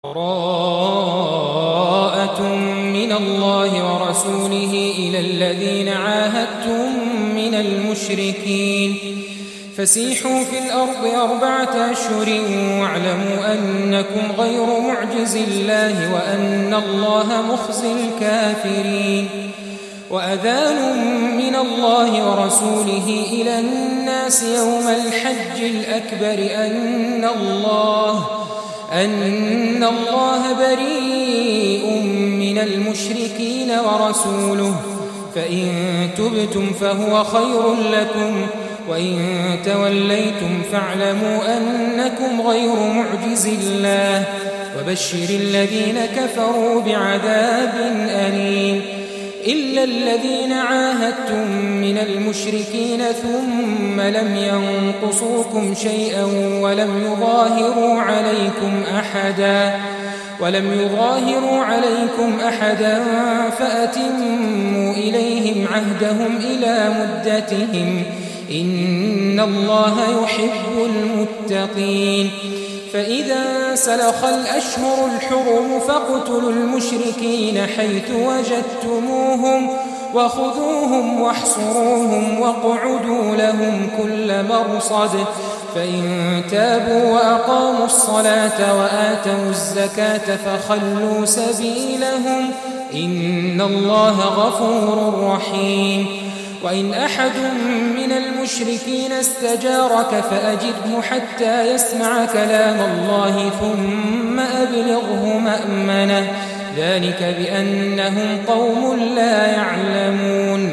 براءة من الله ورسوله إلى الذين عاهدتم من المشركين فسيحوا في الأرض 4 أشهر واعلموا أنكم غير معجز الله وأن الله مخزي الكافرين. وأذان من الله ورسوله إلى الناس يوم الحج الأكبر أن الله بريء من المشركين ورسوله، فإن تبتم فهو خير لكم، وإن توليتم فاعلموا أنكم غير معجز الله، وبشر الذين كفروا بعذاب أليم. إلا الذين عاهدتم من المشركين ثم لم ينقصوكم شيئا ولم يظاهروا عليكم أحدا فأتموا إليهم عهدهم إلى مدتهم، إن الله يحب المتقين. فإذا سلخ الأشهر الحرم فاقتلوا المشركين حيث وجدتموهم وخذوهم واحصروهم واقعدوا لهم كل مرصد، فإن تابوا وأقاموا الصلاة وآتوا الزكاة فخلوا سبيلهم، إن الله غفور رحيم. وإن أحد من المشركين استجارك فأجره حتى يسمع كلام الله ثم أبلغه مأمنه، ذلك بأنهم قوم لا يعلمون.